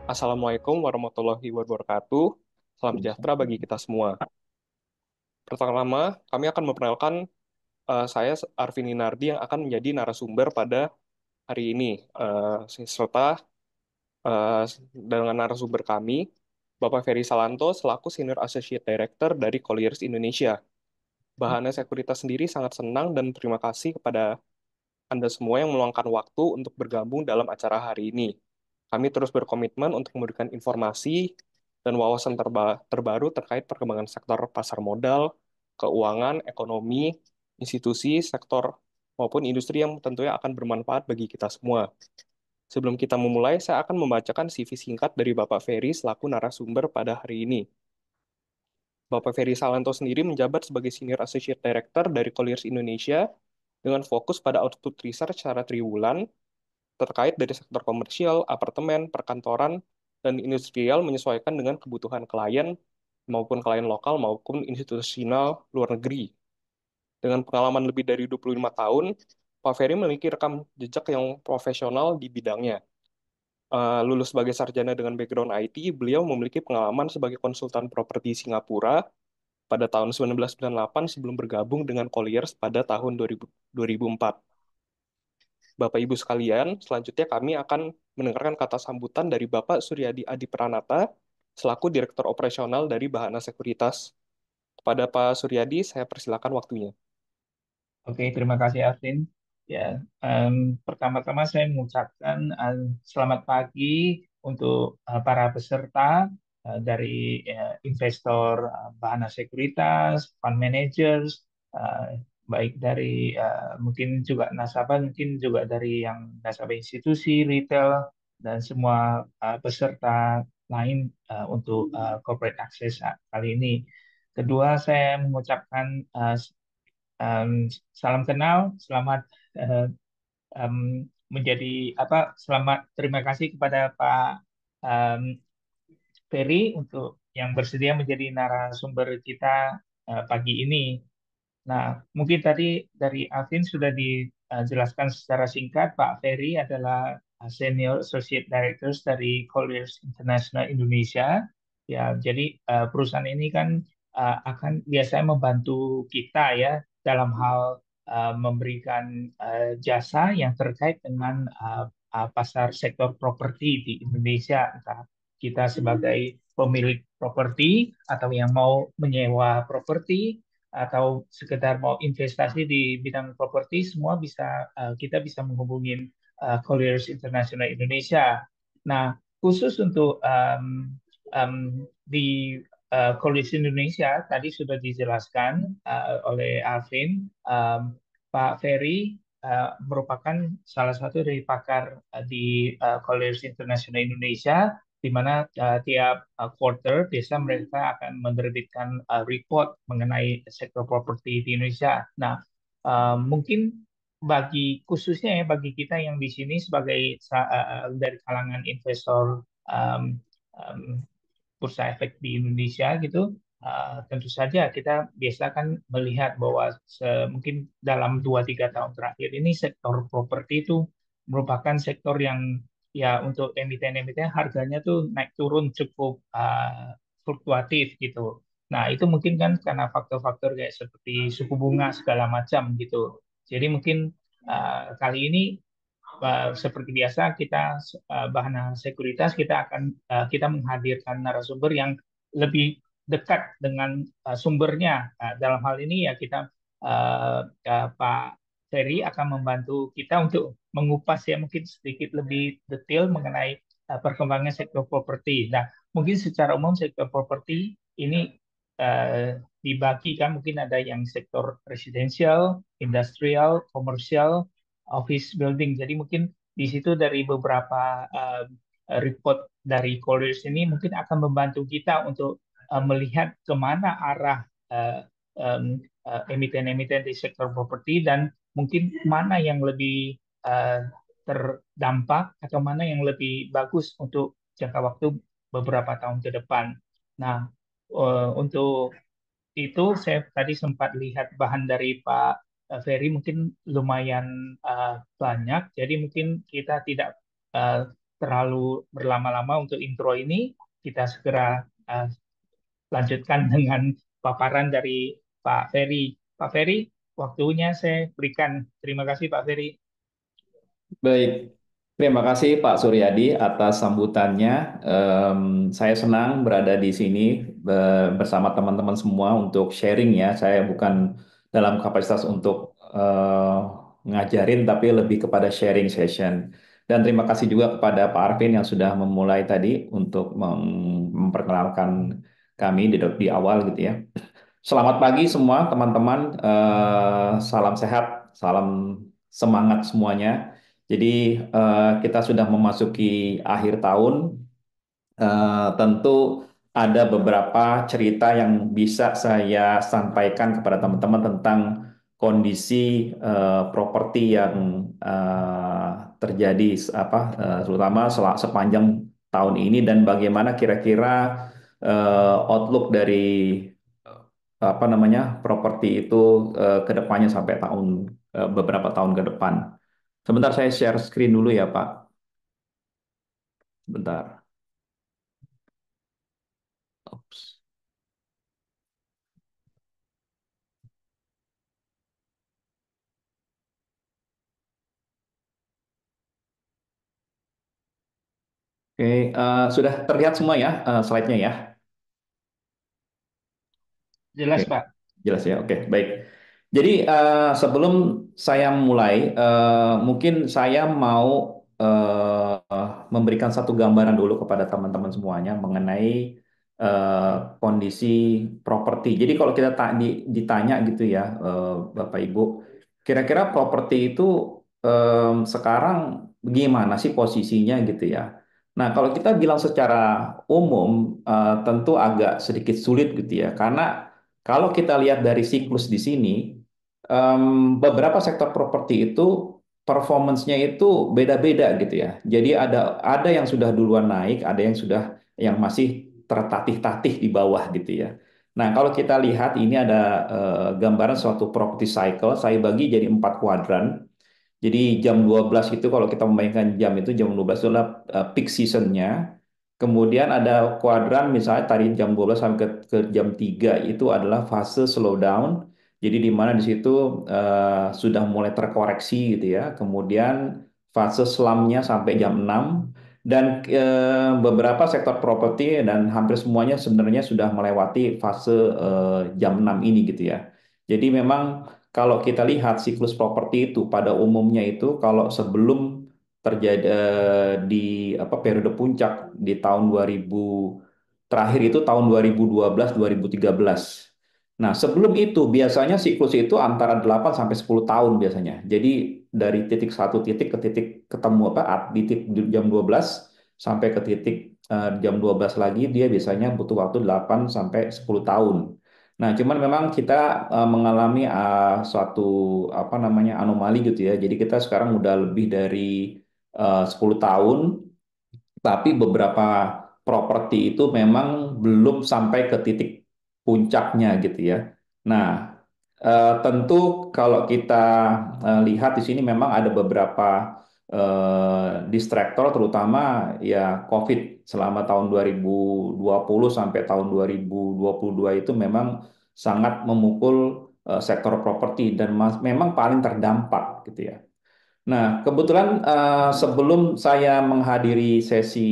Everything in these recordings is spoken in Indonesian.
Assalamualaikum warahmatullahi wabarakatuh. Salam sejahtera bagi kita semua. Pertama, kami akan memperkenalkan saya Arvin Inardi yang akan menjadi narasumber pada hari ini. Serta eh, dengan narasumber kami, Bapak Ferry Salanto selaku Senior Associate Director dari Colliers Indonesia. Bahana Sekuritas sendiri sangat senang dan terima kasih kepada Anda semua yang meluangkan waktu untuk bergabung dalam acara hari ini. Kami terus berkomitmen untuk memberikan informasi dan wawasan terbaru terkait perkembangan sektor pasar modal, keuangan, ekonomi, institusi, sektor, maupun industri yang tentunya akan bermanfaat bagi kita semua. Sebelum kita memulai, saya akan membacakan CV singkat dari Bapak Ferry selaku narasumber pada hari ini. Bapak Ferry Salanto sendiri menjabat sebagai Senior Associate Director dari Colliers Indonesia dengan fokus pada output research secara triwulan terkait dari sektor komersial, apartemen, perkantoran, dan industrial menyesuaikan dengan kebutuhan klien maupun klien lokal maupun institusional luar negeri. Dengan pengalaman lebih dari 25 tahun, Pak Ferry memiliki rekam jejak yang profesional di bidangnya. Lulus sebagai sarjana dengan background IT, beliau memiliki pengalaman sebagai konsultan properti Singapura pada tahun 1998 sebelum bergabung dengan Colliers pada tahun 2004. Bapak Ibu sekalian, selanjutnya kami akan mendengarkan kata sambutan dari Bapak Suryadi Adi Pranata selaku Direktur Operasional dari Bahana Sekuritas. Kepada Pak Suryadi, saya persilakan waktunya. Oke, terima kasih Alvin. Ya, pertama-tama saya mengucapkan selamat pagi untuk para peserta dari investor Bahana Sekuritas, fund managers, eh, baik dari mungkin juga nasabah, mungkin juga dari yang nasabah institusi, retail, dan semua peserta lain untuk corporate access kali ini. Kedua, saya mengucapkan salam kenal, selamat eh, em, menjadi selamat terima kasih kepada Pak em, Ferry untuk yang bersedia menjadi narasumber kita pagi ini. Nah, mungkin tadi dari Alvin sudah dijelaskan secara singkat, Pak Ferry adalah Senior Associate Director dari Colliers International Indonesia. Ya, jadi perusahaan ini kan akan biasanya membantu kita ya dalam hal memberikan jasa yang terkait dengan pasar sektor properti di Indonesia. Entah kita sebagai pemilik properti atau yang mau menyewa properti atau sekedar mau investasi di bidang properti, semua bisa kita bisa menghubungi Colliers International Indonesia. Nah, khusus untuk di Colliers Indonesia tadi sudah dijelaskan oleh Alvin, Pak Ferry merupakan salah satu dari pakar di Colliers International Indonesia di mana tiap quarter biasa mereka akan menerbitkan report mengenai sektor properti di Indonesia. Nah, mungkin bagi khususnya ya bagi kita yang di sini sebagai dari kalangan investor um, bursa efek di Indonesia gitu, tentu saja kita biasa kan melihat bahwa mungkin dalam 2-3 tahun terakhir ini sektor properti itu merupakan sektor yang ya untuk emiten-emiten harganya tuh naik turun cukup fluktuatif gitu. Nah, itu mungkin kan karena faktor-faktor kayak seperti suku bunga segala macam gitu. Jadi mungkin kali ini seperti biasa kita bahan sekuritas kita menghadirkan narasumber yang lebih dekat dengan sumbernya. Dalam hal ini ya kita Pak Ferry akan membantu kita untuk mengupas ya mungkin sedikit lebih detail mengenai perkembangan sektor properti. Nah, mungkin secara umum sektor properti ini dibagi kan mungkin ada yang sektor residensial, industrial, komersial, office building. Jadi mungkin di situ dari beberapa report dari Colliers ini mungkin akan membantu kita untuk melihat kemana arah emiten-emiten di sektor properti dan mungkin mana yang lebih terdampak atau mana yang lebih bagus untuk jangka waktu beberapa tahun ke depan. Nah, untuk itu saya tadi sempat lihat bahan dari Pak Ferry mungkin lumayan banyak, jadi mungkin kita tidak terlalu berlama-lama untuk intro ini, kita segera lanjutkan dengan paparan dari Pak Ferry. Pak Ferry, waktunya saya berikan. Terima kasih Pak Ferry. Baik, terima kasih Pak Suryadi atas sambutannya. Saya senang berada di sini bersama teman-teman semua untuk sharing ya. Saya bukan dalam kapasitas untuk ngajarin, tapi lebih kepada sharing session. Dan terima kasih juga kepada Pak Arvin yang sudah memulai tadi untuk memperkenalkan kami di awal gitu ya. Selamat pagi semua teman-teman. Salam sehat, salam semangat semuanya. Jadi kita sudah memasuki akhir tahun. Tentu ada beberapa cerita yang bisa saya sampaikan kepada teman-teman tentang kondisi properti yang terjadi terutama sepanjang tahun ini dan bagaimana kira-kira outlook dari apa namanya properti itu ke depannya sampai beberapa tahun ke depan. Sebentar saya share screen dulu ya Pak. Bentar. Oops. Oke, sudah terlihat semua ya slide-nya ya. Oke, Jelas Pak. jelas ya. Oke, baik. Jadi sebelum saya mulai, mungkin saya mau memberikan satu gambaran dulu kepada teman-teman semuanya mengenai kondisi properti. Jadi kalau kita ditanya gitu ya, Bapak Ibu, kira-kira properti itu sekarang gimana sih posisinya gitu ya? Nah, kalau kita bilang secara umum, tentu agak sedikit sulit gitu ya, karena kalau kita lihat dari siklus di sini, beberapa sektor properti itu performance-nya itu beda-beda gitu ya. Jadi ada yang sudah duluan naik, ada yang masih tertatih-tatih di bawah gitu ya. Nah, kalau kita lihat ini ada gambaran suatu property cycle, saya bagi jadi 4 kuadran. Jadi jam 12 itu kalau kita memainkan jam itu jam 12 itu adalah peak seasonnya. Kemudian ada kuadran misalnya tadi jam 12 sampai ke jam 3 itu adalah fase slowdown. Jadi di mana di situ sudah mulai terkoreksi gitu ya. Kemudian fase slump-nya sampai jam 6 dan beberapa sektor properti dan hampir semuanya sebenarnya sudah melewati fase jam 6 ini gitu ya. Jadi memang kalau kita lihat siklus properti itu pada umumnya itu kalau sebelum terjadi di apa periode puncak di tahun 2000 terakhir itu tahun 2012 2013. Nah, sebelum itu biasanya siklus itu antara 8 sampai 10 tahun biasanya. Jadi dari titik satu titik ke titik ketemu di titik jam 12 sampai ke titik jam 12 lagi dia biasanya butuh waktu 8 sampai 10 tahun. Nah, cuman memang kita mengalami suatu apa namanya anomali gitu ya. Jadi kita sekarang udah lebih dari 10 tahun, tapi beberapa properti itu memang belum sampai ke titik puncaknya gitu ya. Nah, tentu kalau kita lihat di sini memang ada beberapa distraktor terutama ya COVID selama tahun 2020 sampai tahun 2022 itu memang sangat memukul sektor properti dan memang paling terdampak gitu ya. Nah, kebetulan sebelum saya menghadiri sesi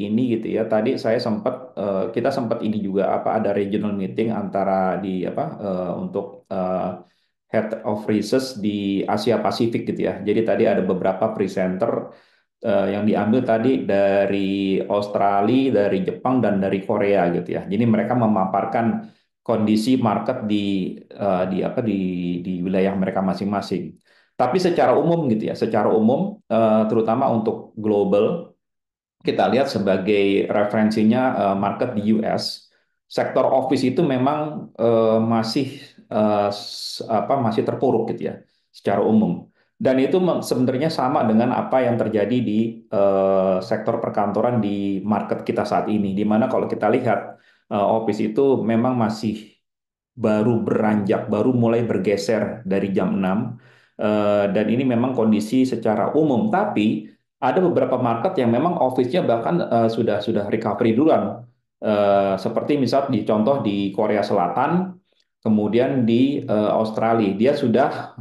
ini gitu ya, tadi saya sempat kita sempat ini juga apa ada regional meeting antara di apa untuk Head of Research di Asia Pasifik gitu ya. Jadi tadi ada beberapa presenter yang diambil tadi dari Australia, dari Jepang dan dari Korea gitu ya. Jadi mereka memaparkan kondisi market di apa di wilayah mereka masing-masing. Tapi secara umum gitu ya, secara umum terutama untuk global kita lihat sebagai referensinya market di US, sektor office itu memang masih masih terpuruk gitu ya secara umum. Dan itu sebenarnya sama dengan apa yang terjadi di sektor perkantoran di market kita saat ini, di mana kalau kita lihat office itu memang masih baru beranjak, baru mulai bergeser dari jam 6. Dan ini memang kondisi secara umum, tapi ada beberapa market yang memang office-nya bahkan sudah recovery duluan. Seperti misal di contoh di Korea Selatan, kemudian di Australia, dia sudah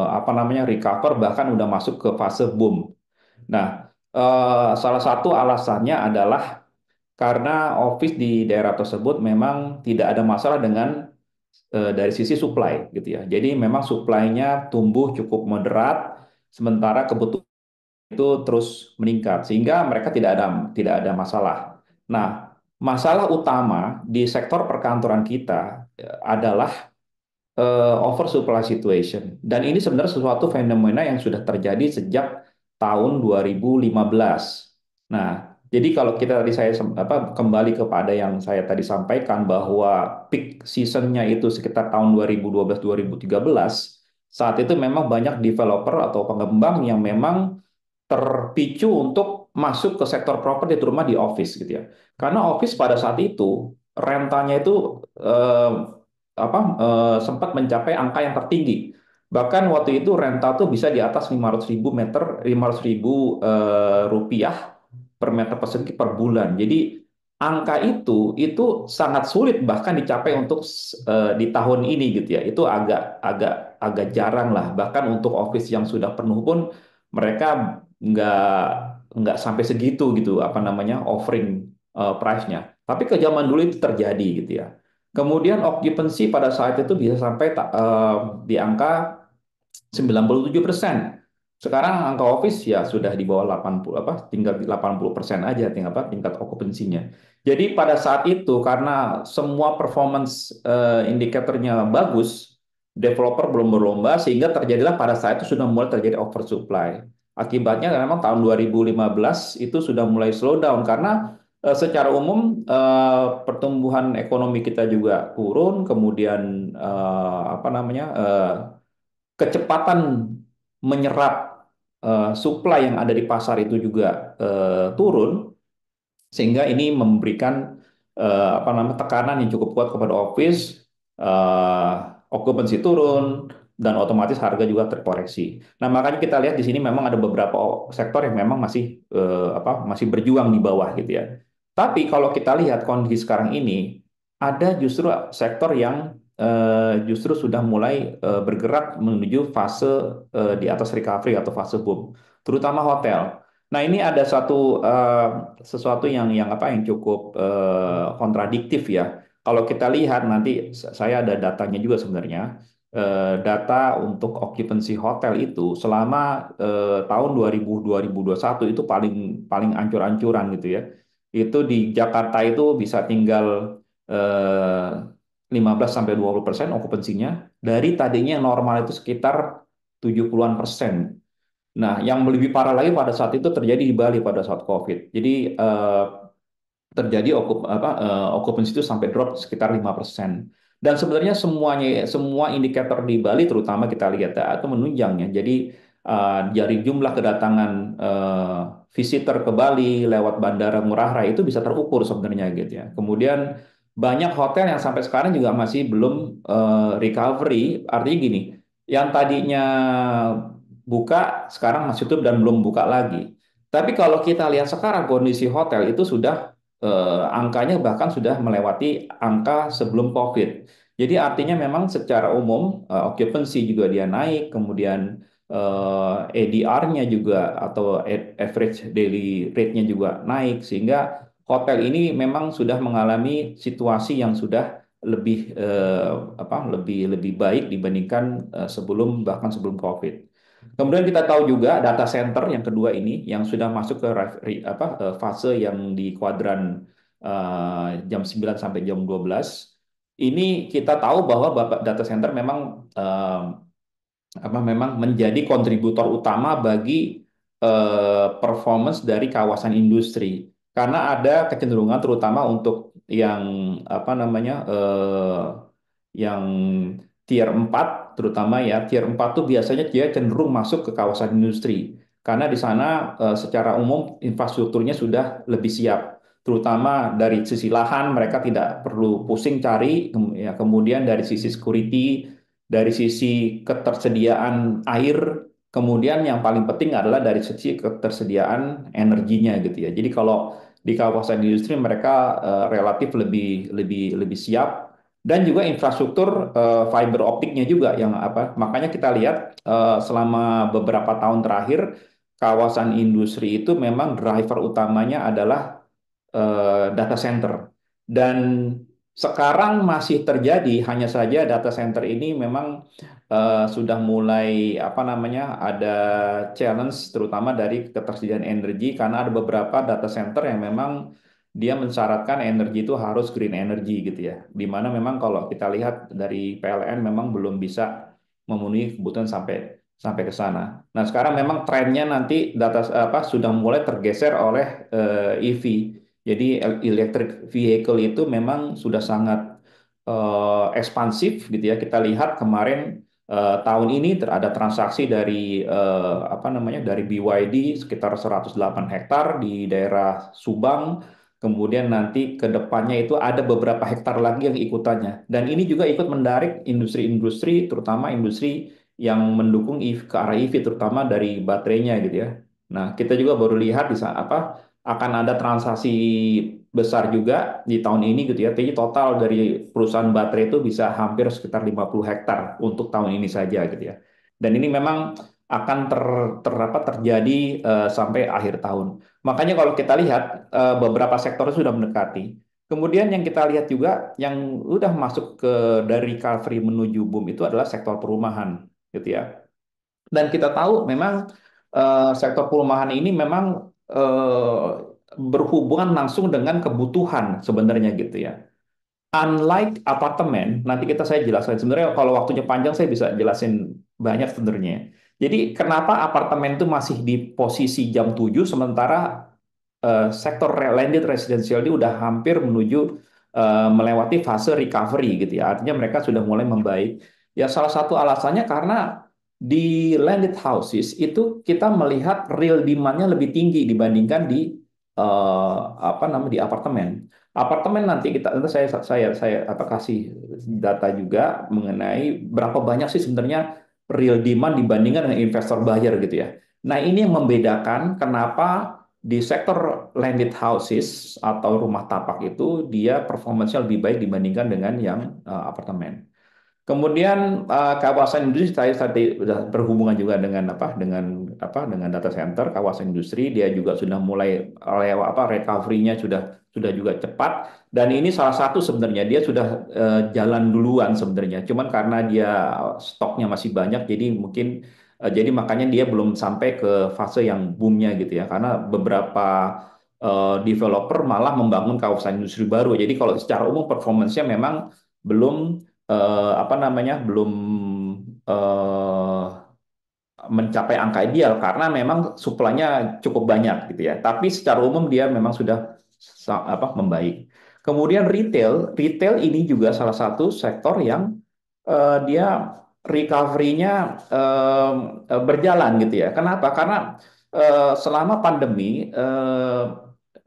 apa namanya recover bahkan udah masuk ke fase boom. Nah, salah satu alasannya adalah karena office di daerah tersebut memang tidak ada masalah dengan dari sisi supply gitu ya. Jadi memang supply-nya tumbuh cukup moderat, sementara kebutuhan itu terus meningkat sehingga mereka tidak ada masalah. Nah, masalah utama di sektor perkantoran kita adalah oversupply situation. Dan ini sebenarnya sesuatu fenomena yang sudah terjadi sejak tahun 2015. Nah, jadi kalau kita tadi kembali kepada yang saya tadi sampaikan bahwa peak seasonnya itu sekitar tahun 2012-2013, saat itu memang banyak developer atau pengembang yang memang terpicu untuk masuk ke sektor properti terutama di office gitu ya. Karena office pada saat itu rentanya itu sempat mencapai angka yang tertinggi. Bahkan waktu itu renta tuh bisa di atas 500.000 rupiah per meter persegi per bulan. Jadi angka itu sangat sulit bahkan dicapai untuk di tahun ini gitu ya. Itu agak agak agak jarang lah. Bahkan untuk office yang sudah penuh pun mereka nggak sampai segitu gitu apa namanya offering price-nya. Tapi ke zaman dulu itu terjadi gitu ya. Kemudian occupancy pada saat itu bisa sampai di angka 97%. Sekarang angka office ya sudah di bawah 80 tinggal di 80% aja tingkat okupansinya. Jadi pada saat itu karena semua performance indikatornya bagus, developer belum berlomba sehingga terjadilah pada saat itu sudah mulai terjadi oversupply. Akibatnya memang tahun 2015 itu sudah mulai slow down karena secara umum pertumbuhan ekonomi kita juga turun, kemudian kecepatan menyerap supply yang ada di pasar itu juga turun, sehingga ini memberikan tekanan yang cukup kuat kepada office, eh, occupancy turun, dan otomatis harga juga terkoreksi. Nah, makanya kita lihat di sini memang ada beberapa sektor yang memang masih berjuang di bawah gitu ya. Tapi kalau kita lihat kondisi sekarang ini, ada justru sektor yang justru sudah mulai bergerak menuju fase di atas recovery atau fase boom, terutama hotel. Nah, ini ada sesuatu yang cukup kontradiktif ya. Kalau kita lihat nanti saya ada datanya juga sebenarnya. Data untuk occupancy hotel itu selama tahun 2000-2021 itu paling paling ancur-ancuran gitu ya. Itu di Jakarta itu bisa tinggal eh, 15 sampai 20% okupansinya dari tadinya yang normal itu sekitar 70-an persen. Nah, yang lebih parah lagi pada saat itu terjadi di Bali pada saat COVID. Jadi terjadi occupancy itu sampai drop sekitar 5%. Dan sebenarnya semua indikator di Bali terutama kita lihat ya, itu menunjang ya. Jadi dari jumlah kedatangan visitor ke Bali lewat Bandara Ngurah Rai itu bisa terukur sebenarnya gitu ya. Kemudian banyak hotel yang sampai sekarang juga masih belum recovery. Artinya gini, yang tadinya buka sekarang masih tutup dan belum buka lagi. Tapi kalau kita lihat sekarang kondisi hotel itu sudah angkanya bahkan sudah melewati angka sebelum COVID. Jadi artinya memang secara umum occupancy juga dia naik, kemudian ADR-nya juga atau average daily rate-nya juga naik, sehingga hotel ini memang sudah mengalami situasi yang sudah lebih lebih baik dibandingkan bahkan sebelum COVID. Kemudian kita tahu juga data center yang kedua ini yang sudah masuk ke fase yang di kuadran jam 9 sampai jam 12. Ini kita tahu bahwa data center memang menjadi kontributor utama bagi performance dari kawasan industri. Karena ada kecenderungan terutama untuk yang apa namanya yang tier 4 terutama ya. Tier 4 tuh biasanya dia cenderung masuk ke kawasan industri. Karena di sana secara umum infrastrukturnya sudah lebih siap. Terutama dari sisi lahan mereka tidak perlu pusing cari, kemudian dari sisi security, dari sisi ketersediaan air Kemudian yang paling penting adalah dari sisi ketersediaan energinya gitu ya. Jadi kalau di kawasan industri mereka relatif lebih lebih lebih siap, dan juga infrastruktur fiber optiknya juga yang apa. Makanya kita lihat selama beberapa tahun terakhir kawasan industri itu memang driver utamanya adalah data center. Dan sekarang masih terjadi, hanya saja data center ini memang sudah mulai apa namanya ada challenge terutama dari ketersediaan energi, karena ada beberapa data center yang memang dia mensyaratkan energi itu harus green energy gitu ya. Dimana memang kalau kita lihat dari PLN memang belum bisa memenuhi kebutuhan sampai sampai ke sana. Nah, sekarang memang trennya nanti data apa sudah mulai tergeser oleh EV. Jadi electric vehicle itu memang sudah sangat ekspansif gitu ya. Kita lihat kemarin tahun ini ada transaksi dari apa namanya dari BYD sekitar 108 hektar di daerah Subang. Kemudian nanti ke depannya itu ada beberapa hektar lagi yang ikutannya. Dan ini juga ikut mendarik industri-industri, terutama industri yang mendukung EV, ke arah EV, terutama dari baterainya gitu ya. Nah, kita juga baru lihat di apa akan ada transaksi besar juga di tahun ini gitu ya. Jadi total dari perusahaan baterai itu bisa hampir sekitar 50 hektar untuk tahun ini saja gitu ya. Dan ini memang akan terjadi sampai akhir tahun. Makanya kalau kita lihat beberapa sektor sudah mendekati. Kemudian yang kita lihat juga yang udah masuk ke dari recovery menuju boom itu adalah sektor perumahan gitu ya. Dan kita tahu memang sektor perumahan ini memang berhubungan langsung dengan kebutuhan sebenarnya gitu ya. Unlike apartemen, nanti saya jelaskan. Sebenarnya kalau waktunya panjang saya bisa jelasin banyak sebenarnya. Jadi kenapa apartemen itu masih di posisi jam 7 sementara sektor landed residential ini udah hampir menuju melewati fase recovery gitu ya. Artinya mereka sudah mulai membaik. Ya salah satu alasannya karena di landed houses itu kita melihat real demand-nya lebih tinggi dibandingkan di apa namanya di apartemen. Apartemen nanti saya apa kasih data juga mengenai berapa banyak sih sebenarnya real demand dibandingkan dengan investor buyer gitu ya. Nah, ini yang membedakan kenapa di sektor landed houses atau rumah tapak itu dia performanya lebih baik dibandingkan dengan yang apartemen. Kemudian kawasan industri saya tadi sudah berhubungan juga dengan dengan data center, kawasan industri dia juga sudah mulai lewat recovery-nya sudah juga cepat, dan ini salah satu sebenarnya dia sudah jalan duluan sebenarnya. Cuman karena dia stoknya masih banyak jadi mungkin jadi makanya dia belum sampai ke fase yang boomnya gitu ya. Karena beberapa developer malah membangun kawasan industri baru. Jadi kalau secara umum performance-nya memang belum apa namanya belum eh, mencapai angka ideal karena memang suplainya cukup banyak gitu ya. Tapi secara umum dia memang sudah membaik. Kemudian retail ini juga salah satu sektor yang dia recovery-nya berjalan gitu ya. Kenapa? Karena selama pandemi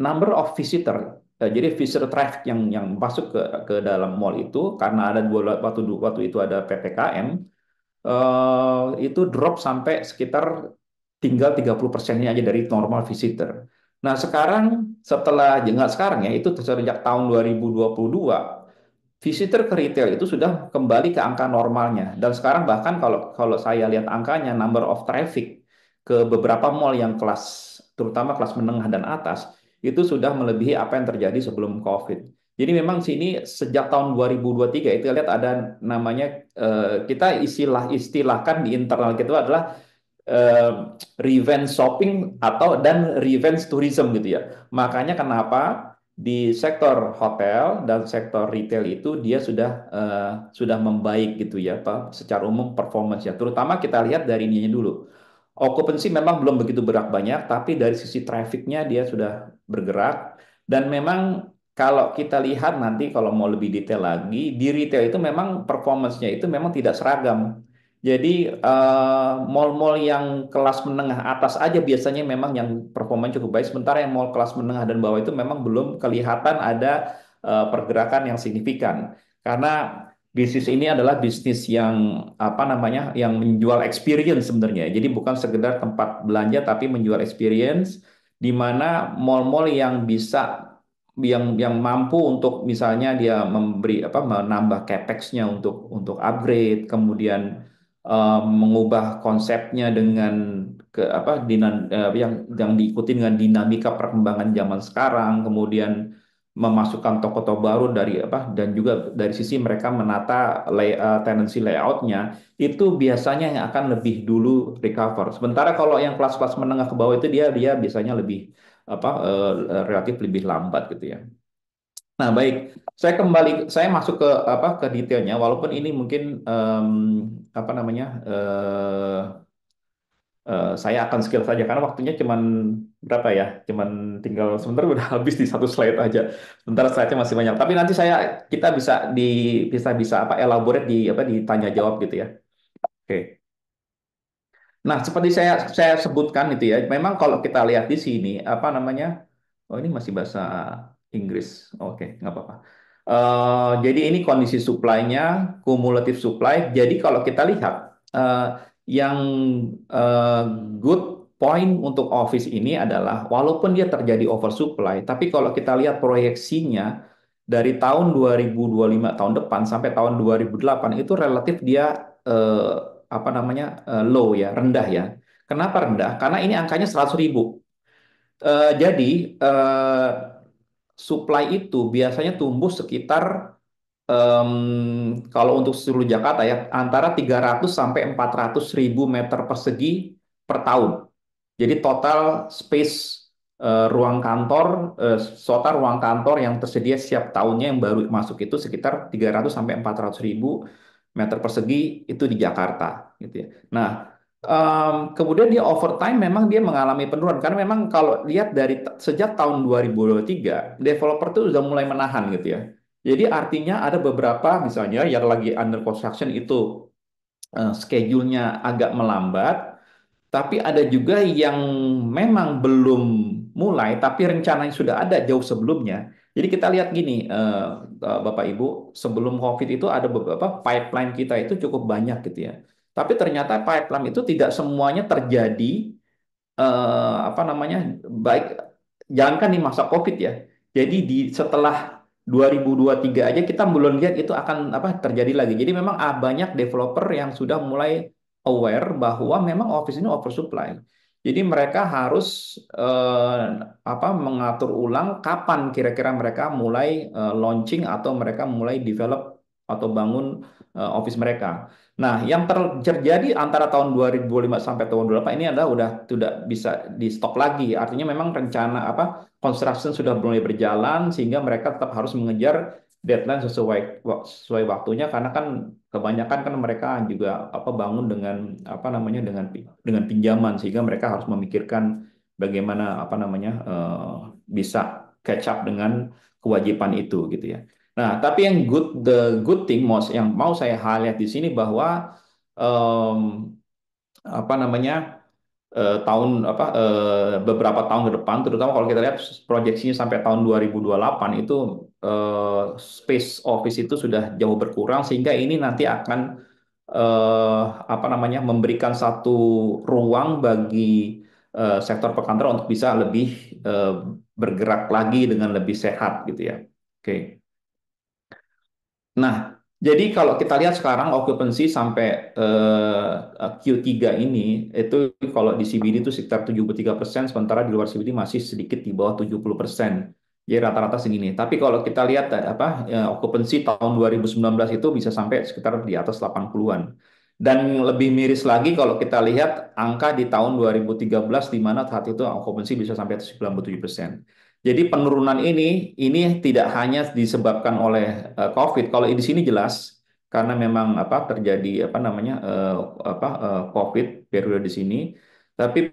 number of visitor jadi visitor traffic yang masuk ke dalam mall itu karena ada waktu itu ada PPKM itu drop sampai sekitar tinggal 30%-nya aja dari normal visitor. Nah, sekarang setelah jangan sekarang ya itu sejak tahun 2022 visitor ke retail itu sudah kembali ke angka normalnya. Dan sekarang bahkan kalau kalau saya lihat angkanya number of traffic ke beberapa mall yang kelas terutama kelas menengah dan atas itu sudah melebihi apa yang terjadi sebelum COVID. Jadi memang sini sejak tahun 2023 itu lihat ada namanya kita istilahkan di internal kita adalah eh, revenge shopping atau dan revenge tourism gitu ya. Makanya kenapa di sektor hotel dan sektor retail itu dia sudah membaik gitu ya Pak secara umum performance ya. Terutama kita lihat dari ininya dulu. Occupancy memang belum begitu berat banyak, tapi dari sisi trafficnya dia sudah bergerak. Dan memang kalau kita lihat nanti kalau mau lebih detail lagi, di retail itu memang performance-nya itu memang tidak seragam. Jadi mall-mall yang kelas menengah atas aja biasanya memang yang performanya cukup baik, sementara yang mall kelas menengah dan bawah itu memang belum kelihatan ada pergerakan yang signifikan. Karena bisnis ini adalah bisnis yang apa namanya, yang menjual experience sebenarnya. Jadi bukan sekedar tempat belanja, tapi menjual experience di mana mall-mall yang bisa yang mampu untuk misalnya dia memberi apa menambah capex-nya untuk upgrade, kemudian mengubah konsepnya dengan ke apa yang diikuti dengan dinamika perkembangan zaman sekarang, kemudian memasukkan toko-toko baru dari apa dan juga dari sisi mereka menata tenancy layoutnya itu biasanya yang akan lebih dulu recover. Sementara kalau yang kelas-kelas menengah ke bawah itu dia dia biasanya lebih apa relatif lebih lambat gitu ya. Nah, baik. Saya masuk ke apa ke detailnya walaupun ini mungkin apa namanya saya akan skill saja karena waktunya cuman berapa ya? Cuman tinggal sebentar udah habis di satu slide aja. Sementara slide-nya masih banyak. Tapi nanti kita bisa bisa apa elaborate di apa ditanya jawab gitu ya. Oke. Nah, seperti saya sebutkan itu ya, memang kalau kita lihat di sini apa namanya? Oh, ini masih bahasa Inggris. Oke, nggak apa-apa. Jadi ini kondisi supply-nya, kumulatif supply. Jadi kalau kita lihat yang eh, good point untuk office ini adalah walaupun dia terjadi oversupply, tapi kalau kita lihat proyeksinya dari tahun 2025 tahun depan sampai tahun 2008 itu relatif dia apa namanya low ya, rendah ya. Kenapa rendah? Karena ini angkanya 100.000. Jadi eh, supply itu biasanya tumbuh sekitar kalau untuk seluruh Jakarta ya antara 300 sampai 400 ribu meter persegi per tahun. Jadi total space ruang kantor, total ruang kantor yang tersedia setiap tahunnya yang baru masuk itu sekitar 300 sampai 400 ribu meter persegi itu di Jakarta, gitu ya. Nah, kemudian dia overtime memang dia mengalami penurunan karena memang kalau lihat dari sejak tahun 2023 developer tuh sudah mulai menahan gitu ya. Jadi artinya ada beberapa misalnya yang lagi under construction itu schedule-nya agak melambat, tapi ada juga yang memang belum mulai, tapi rencananya sudah ada jauh sebelumnya. Jadi kita lihat gini, Bapak Ibu, sebelum COVID itu ada beberapa pipeline kita itu cukup banyak gitu ya. Tapi ternyata pipeline itu tidak semuanya terjadi apa namanya baik jangankan di masa COVID ya. Jadi di setelah 2023 aja kita belum lihat itu akan apa terjadi lagi. Jadi memang banyak developer yang sudah mulai aware bahwa memang office ini oversupply. Jadi mereka harus apa mengatur ulang kapan kira-kira mereka mulai launching atau mereka mulai develop atau bangun office mereka. Nah, yang terjadi antara tahun 2005 sampai tahun 2008 ini adalah udah tidak bisa di stok lagi. Artinya memang rencana apa construction sudah mulai berjalan sehingga mereka tetap harus mengejar deadline sesuai waktunya karena kan kebanyakan kan mereka juga apa bangun dengan apa namanya dengan pinjaman sehingga mereka harus memikirkan bagaimana apa namanya bisa catch up dengan kewajiban itu gitu ya. Nah, tapi yang the good thing most yang mau saya highlight di sini bahwa em, apa namanya beberapa tahun ke depan, terutama kalau kita lihat proyeksinya sampai tahun 2028 itu space office itu sudah jauh berkurang sehingga ini nanti akan apa namanya memberikan satu ruang bagi sektor perkantoran untuk bisa lebih eh, bergerak lagi dengan lebih sehat gitu ya. Oke. Nah, jadi kalau kita lihat sekarang occupancy sampai Q3 ini itu kalau di CBD itu sekitar 73%, sementara di luar CBD masih sedikit di bawah 70%. Jadi rata-rata segini. Tapi kalau kita lihat apa occupancy tahun 2019 itu bisa sampai sekitar di atas 80-an. Dan lebih miris lagi kalau kita lihat angka di tahun 2013 di mana saat itu occupancy bisa sampai 97%. Jadi penurunan ini tidak hanya disebabkan oleh COVID. Kalau di sini jelas karena memang apa terjadi apa namanya COVID periode di sini. Tapi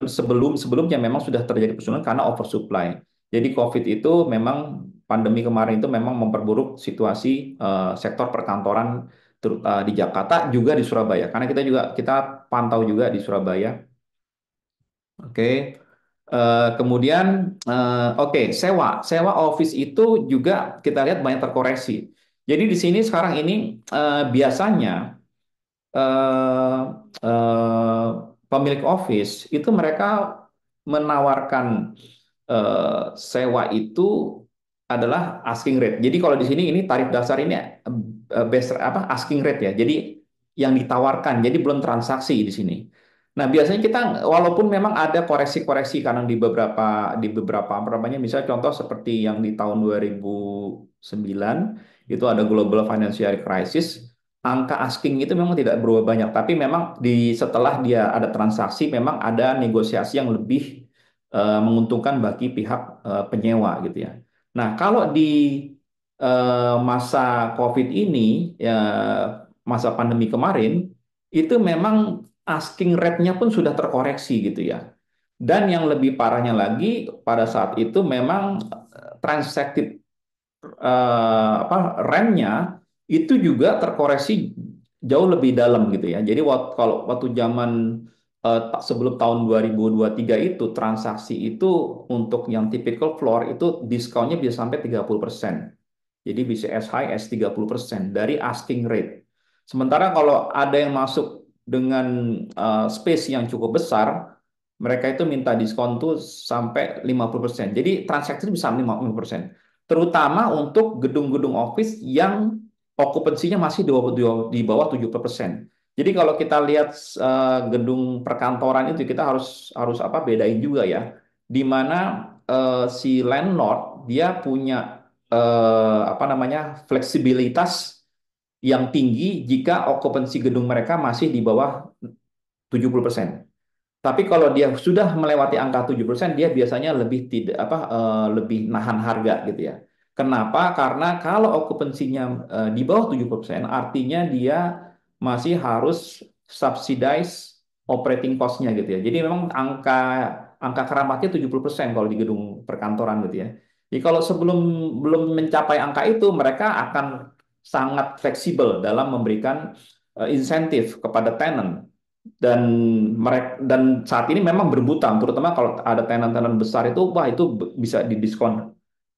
sebelumnya memang sudah terjadi penurunan karena oversupply. Jadi COVID itu memang pandemi kemarin itu memang memperburuk situasi sektor perkantoran di Jakarta juga di Surabaya. Karena kita pantau juga di Surabaya. Oke. Kemudian, oke, sewa office itu juga kita lihat banyak terkoreksi. Jadi di sini sekarang ini biasanya eh, eh, pemilik office itu mereka menawarkan sewa itu adalah asking rate. Jadi kalau di sini ini tarif dasar ini base apa asking rate ya. Jadi yang ditawarkan. Jadi belum transaksi di sini. Nah, biasanya kita walaupun memang ada koreksi-koreksi kadang di beberapa apa namanya misalnya contoh seperti yang di tahun 2009 itu ada global financial crisis, angka asking itu memang tidak berubah banyak, tapi memang setelah dia ada transaksi memang ada negosiasi yang lebih menguntungkan bagi pihak penyewa gitu ya. Nah, kalau di masa COVID ini, ya, masa pandemi kemarin, itu memang asking rate-nya pun sudah terkoreksi gitu ya. Dan yang lebih parahnya lagi, pada saat itu memang transacted apa rentnya itu juga terkoreksi jauh lebih dalam gitu ya. Jadi kalau waktu zaman sebelum tahun 2023 itu transaksi itu untuk yang typical floor itu diskonnya bisa sampai 30%. Jadi bisa as high as 30% dari asking rate. Sementara kalau ada yang masuk dengan space yang cukup besar, mereka itu minta diskon tuh sampai 50%. Jadi transaksi bisa 50%. Terutama untuk gedung-gedung office yang okupansinya masih di bawah 70%. Jadi kalau kita lihat gedung perkantoran itu kita harus harus apa bedain juga ya. Di mana si landlord dia punya apa namanya fleksibilitas yang tinggi jika okupansi gedung mereka masih di bawah 70%. Tapi kalau dia sudah melewati angka 7%, dia biasanya lebih tidak apa lebih nahan harga gitu ya. Kenapa? Karena kalau okupansinya di bawah 70%, artinya dia masih harus subsidize operating cost-nya gitu ya. Jadi memang angka angka keramatnya 70% kalau di gedung perkantoran gitu ya. Jadi kalau sebelum belum mencapai angka itu, mereka akan sangat fleksibel dalam memberikan insentif kepada tenant dan saat ini memang berebutan terutama kalau ada tenan-tenan besar itu wah itu bisa didiskon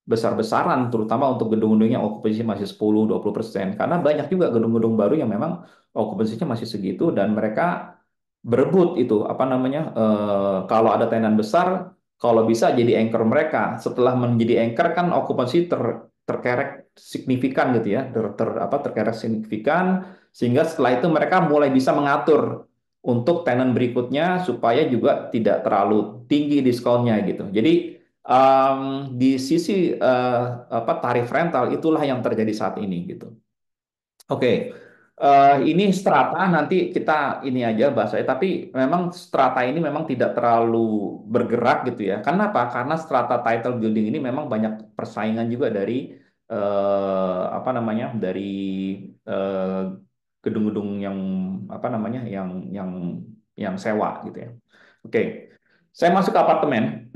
besar-besaran terutama untuk gedung-gedung yang okupansinya masih 10-20% karena banyak juga gedung-gedung baru yang memang okupansinya masih segitu dan mereka berebut itu apa namanya kalau ada tenan besar kalau bisa jadi anchor mereka setelah menjadi anchor kan okupansi terkerek signifikan gitu ya terkerek signifikan sehingga setelah itu mereka mulai bisa mengatur untuk tenan berikutnya supaya juga tidak terlalu tinggi diskonnya gitu jadi di sisi apa tarif rental itulah yang terjadi saat ini gitu. Oke, ini strata nanti kita ini aja bahasanya, tapi memang strata ini memang tidak terlalu bergerak gitu ya. Kenapa? Karena strata title building ini memang banyak persaingan juga dari apa namanya dari eh, gedung-gedung yang apa namanya yang sewa gitu ya. Oke, saya masuk ke apartemen.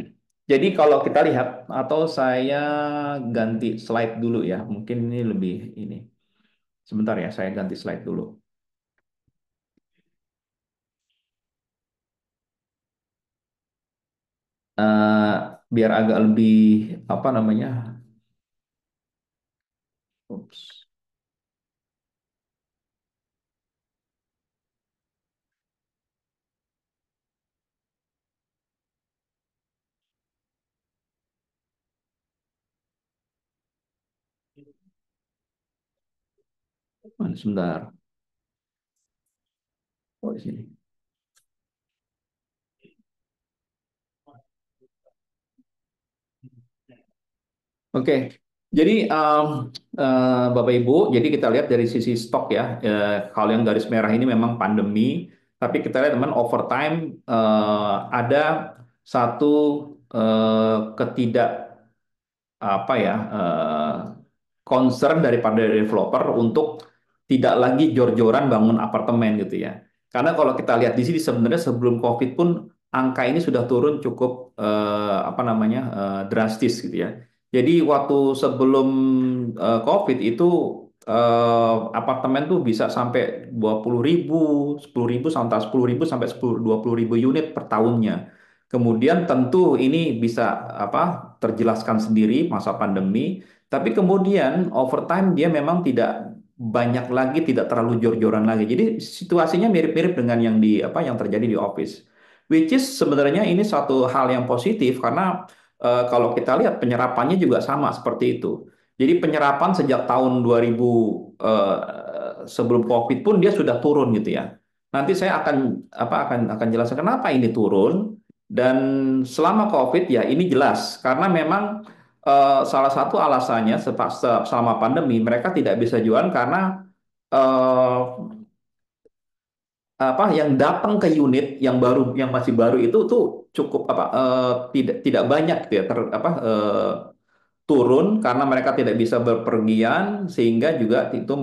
Jadi kalau kita lihat atau saya ganti slide dulu ya, mungkin ini lebih ini. Sebentar ya, saya ganti slide dulu. Eh, Biar agak lebih apa namanya? Ups, sebentar. Oh, di sini. Oke, jadi Bapak Ibu, jadi kita lihat dari sisi stok ya. Kalau yang garis merah ini memang pandemi, tapi kita lihat teman overtime ada satu ketidak apa ya concern daripada developer untuk tidak lagi jor-joran bangun apartemen gitu ya. Karena kalau kita lihat di sini sebenarnya sebelum COVID pun angka ini sudah turun cukup apa namanya drastis gitu ya. Jadi waktu sebelum COVID itu apartemen tuh bisa sampai 20.000, 10.000 sampai 10.000 sampai 20.000 unit per tahunnya. Kemudian tentu ini bisa apa terjelaskan sendiri masa pandemi Tapi kemudian over time dia memang tidak banyak lagi, tidak terlalu jor-joran lagi. Jadi situasinya mirip-mirip dengan yang di apa yang terjadi di office. Which is sebenarnya ini satu hal yang positif karena kalau kita lihat penyerapannya juga sama seperti itu. Jadi penyerapan sejak tahun 2000 sebelum COVID pun dia sudah turun gitu ya. Nanti saya akan jelaskan kenapa ini turun dan selama COVID ya ini jelas karena memang salah satu alasannya selama pandemi mereka tidak bisa jualan karena eh, yang datang ke unit yang baru yang masih baru itu tuh cukup tidak tidak banyak gitu ya turun karena mereka tidak bisa berpergian sehingga juga itu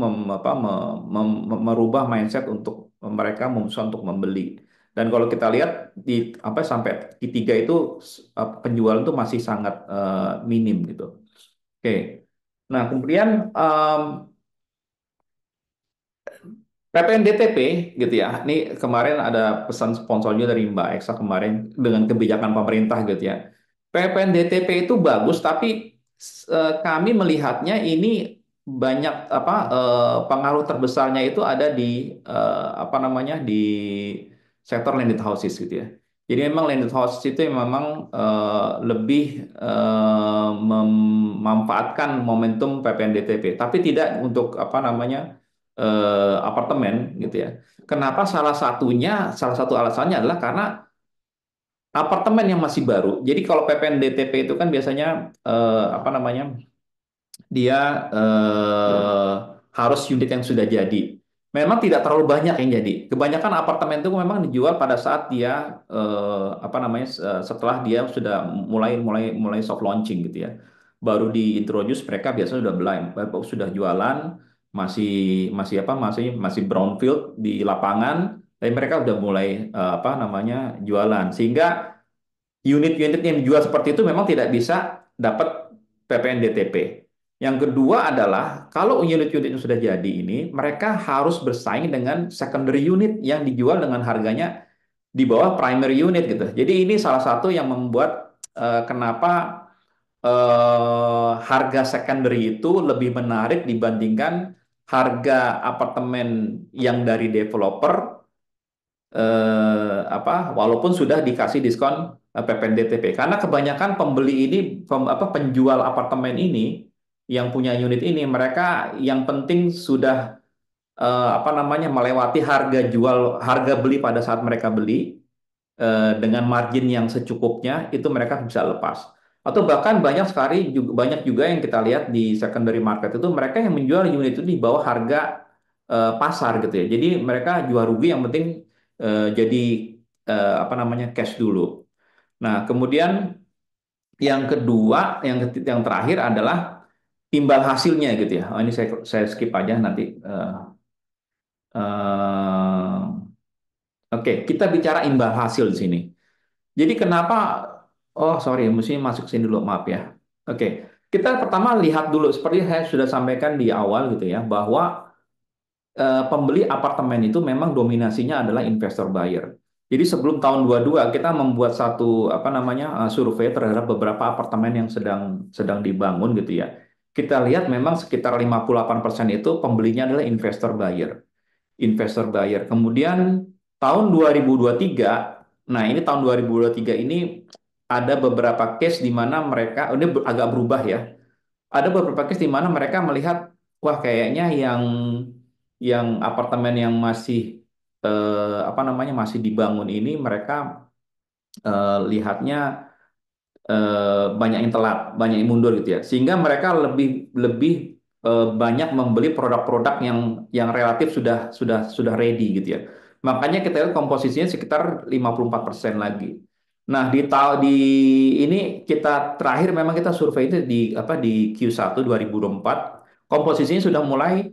merubah mindset untuk mereka memutuskan untuk membeli. Dan kalau kita lihat di apa sampai Q3 itu penjualan itu masih sangat minim gitu. Oke. Nah, kemudian PPNDTP gitu ya. Ini kemarin ada pesan sponsornya dari Mbak Eksa kemarin dengan kebijakan pemerintah gitu ya. PPNDTP itu bagus, tapi kami melihatnya ini banyak pengaruh terbesarnya itu ada di apa namanya di sektor landed houses gitu ya. Jadi memang landed houses itu yang memang lebih memanfaatkan momentum PPNDTP, tapi tidak untuk apa namanya apartemen gitu ya. Kenapa? Salah satu alasannya adalah karena apartemen yang masih baru. Jadi kalau PPNDTP itu kan biasanya apa namanya dia harus unit yang sudah jadi. Memang tidak terlalu banyak yang jadi. Kebanyakan apartemen itu memang dijual pada saat dia apa namanya setelah dia sudah mulai mulai mulai soft launching gitu ya. Baru diintroduce mereka biasanya sudah sudah jualan masih masih apa masih brownfield di lapangan tapi mereka udah mulai apa namanya jualan sehingga unit-unit yang dijual seperti itu memang tidak bisa dapat PPNDTP. Yang kedua adalah kalau unit-unit yang sudah jadi ini, mereka harus bersaing dengan secondary unit yang dijual dengan harganya di bawah primary unit gitu. Jadi ini salah satu yang membuat kenapa harga secondary itu lebih menarik dibandingkan harga apartemen yang dari developer walaupun sudah dikasih diskon PPNDTP karena kebanyakan pembeli ini penjual apartemen ini yang punya unit ini mereka yang penting sudah apa namanya melewati harga beli pada saat mereka beli dengan margin yang secukupnya itu mereka bisa lepas. Atau bahkan banyak juga yang kita lihat di secondary market itu mereka yang menjual unit itu di bawah harga pasar gitu ya. Jadi mereka jual rugi yang penting jadi apa namanya cash dulu. Nah, kemudian yang kedua, yang terakhir adalah imbal hasilnya gitu ya. Oh, ini saya skip aja nanti. Eh, Oke, kita bicara imbal hasil di sini. Jadi kenapa? Oh, sorry, mesti masuk sini dulu, maaf ya. Oke, kita pertama lihat dulu seperti saya sudah sampaikan di awal gitu ya, bahwa pembeli apartemen itu memang dominasinya adalah investor buyer. Jadi sebelum tahun 22 kita membuat satu apa namanya survei terhadap beberapa apartemen yang sedang sedang dibangun gitu ya. Kita lihat memang sekitar 58% itu pembelinya adalah investor buyer. Kemudian tahun 2023, nah ini tahun 2023 ini ada beberapa case di mana mereka, ini agak berubah ya. Ada beberapa case di mana mereka melihat, wah kayaknya yang apartemen yang masih apa namanya masih dibangun ini mereka lihatnya banyak yang telat, banyak yang mundur gitu ya. Sehingga mereka lebih lebih banyak membeli produk-produk yang relatif sudah ready gitu ya. Makanya kita lihat komposisinya sekitar 54% lagi. Nah, di ini kita terakhir memang kita survei itu di Q1 2024 komposisinya sudah mulai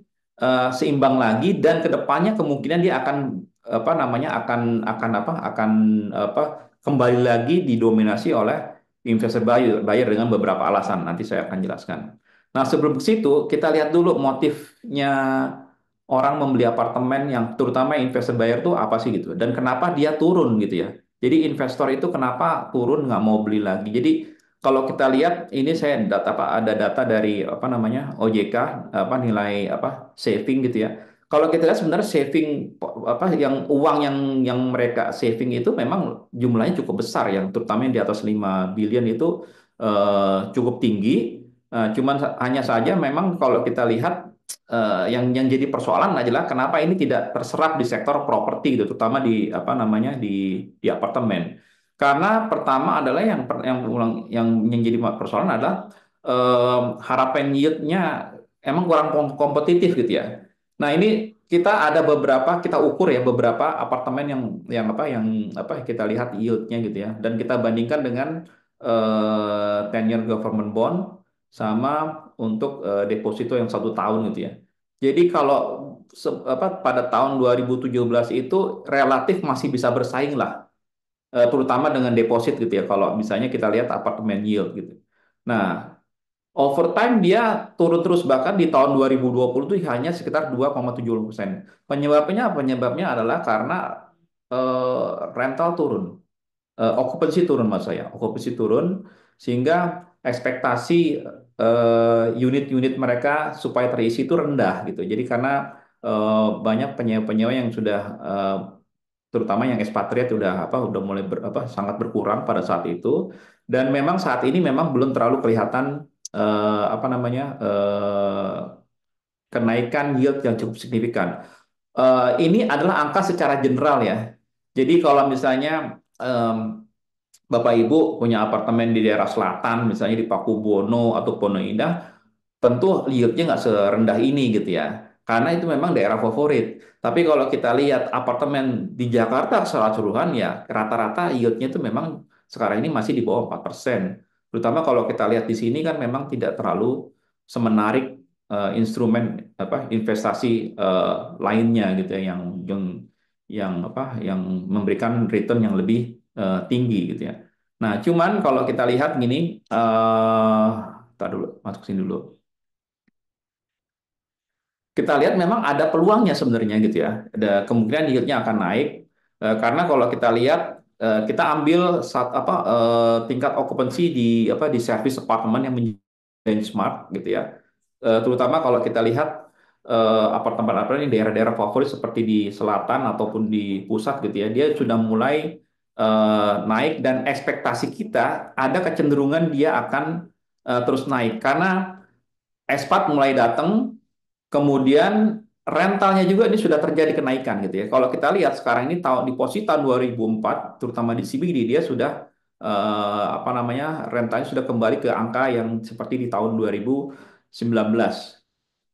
seimbang lagi dan kedepannya kemungkinan dia akan apa namanya akan apa kembali lagi didominasi oleh investor buyer dengan beberapa alasan. Nanti saya akan jelaskan. Nah, sebelum ke situ, kita lihat dulu motifnya orang membeli apartemen yang terutama investor buyer tuh apa sih gitu. Dan kenapa dia turun gitu ya. Jadi investor itu kenapa turun nggak mau beli lagi. Jadi kalau kita lihat ini saya data apa ada data dari apa namanya OJK apa nilai apa saving gitu ya. Kalau kita lihat sebenarnya saving apa yang uang yang mereka saving itu memang jumlahnya cukup besar yang terutama yang di atas 5 billion itu cukup tinggi. Cuman hanya saja memang kalau kita lihat yang jadi persoalan adalah kenapa ini tidak terserap di sektor properti gitu, terutama di apa namanya di apartemen. Karena pertama adalah yang jadi persoalan adalah harapan yieldnya emang kurang kompetitif gitu ya. Nah ini kita ada beberapa kita ukur ya beberapa apartemen yang apa kita lihat yieldnya gitu ya dan kita bandingkan dengan 10-year government bond sama untuk deposito yang 1 tahun gitu ya. Jadi kalau pada tahun 2017 itu relatif masih bisa bersaing lah terutama dengan deposit gitu ya. Kalau misalnya kita lihat apartemen yield gitu. Nah, over time dia turun terus bahkan di tahun 2020 itu hanya sekitar 2,70%. Penyebabnya adalah karena rental turun, okupansi turun mas saya, okupansi turun sehingga ekspektasi unit-unit mereka supaya terisi itu rendah gitu. Jadi karena banyak penyewa-penyewa yang sudah terutama yang ekspatriat udah mulai sangat berkurang pada saat itu dan memang saat ini memang belum terlalu kelihatan apa namanya kenaikan yield yang cukup signifikan. Ini adalah angka secara general ya. Jadi kalau misalnya Bapak Ibu punya apartemen di daerah selatan, misalnya di Pakubuwono atau Pondok Indah, tentu yieldnya nggak serendah ini gitu ya. Karena itu memang daerah favorit. Tapi kalau kita lihat apartemen di Jakarta secara keseluruhan ya rata-rata yieldnya itu memang sekarang ini masih di bawah 4%. Terutama kalau kita lihat di sini kan memang tidak terlalu semenarik instrumen apa investasi lainnya gitu ya yang memberikan return yang lebih tinggi gitu ya. Nah, cuman kalau kita lihat gini tar dulu masuk sini dulu. Kita lihat memang ada peluangnya sebenarnya gitu ya. Ada kemungkinan yieldnya akan naik karena kalau kita lihat kita ambil tingkat okupansi di service apartemen yang menjadi benchmark gitu ya. Terutama kalau kita lihat apartemen-apartemen di daerah-daerah favorit seperti di selatan ataupun di pusat gitu ya. Dia sudah mulai naik dan ekspektasi kita ada kecenderungan dia akan terus naik karena expat mulai datang. Kemudian rentalnya juga ini sudah terjadi kenaikan gitu ya. Kalau kita lihat sekarang ini di posisi tahun 2004, terutama di CBD dia sudah apa namanya rentalnya sudah kembali ke angka yang seperti di tahun 2019.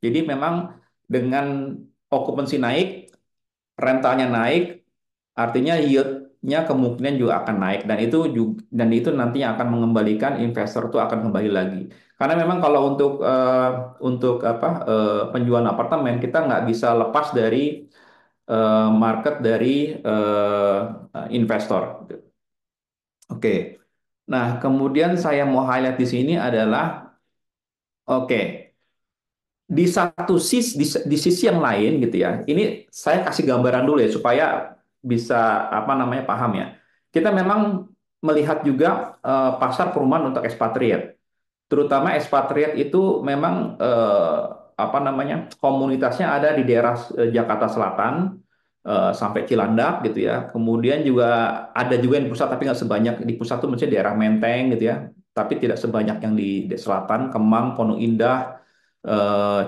Jadi memang dengan okupansi naik, rentalnya naik, artinya yieldnya kemungkinan juga akan naik dan itu nantinya akan mengembalikan investor itu akan kembali lagi. Karena memang kalau untuk penjualan apartemen kita nggak bisa lepas dari market dari investor. Oke. Nah, kemudian saya mau highlight di sini adalah oke. Di sisi yang lain gitu ya. Ini saya kasih gambaran dulu ya supaya bisa apa namanya paham ya. Kita memang melihat juga pasar perumahan untuk ekspatriat. Terutama ekspatriat itu memang apa namanya komunitasnya ada di daerah Jakarta Selatan sampai Cilandak gitu ya. Kemudian juga ada juga yang di pusat tapi nggak sebanyak di pusat tuh maksudnya daerah Menteng gitu ya. Tapi tidak sebanyak yang di selatan, Kemang, Pondok Indah,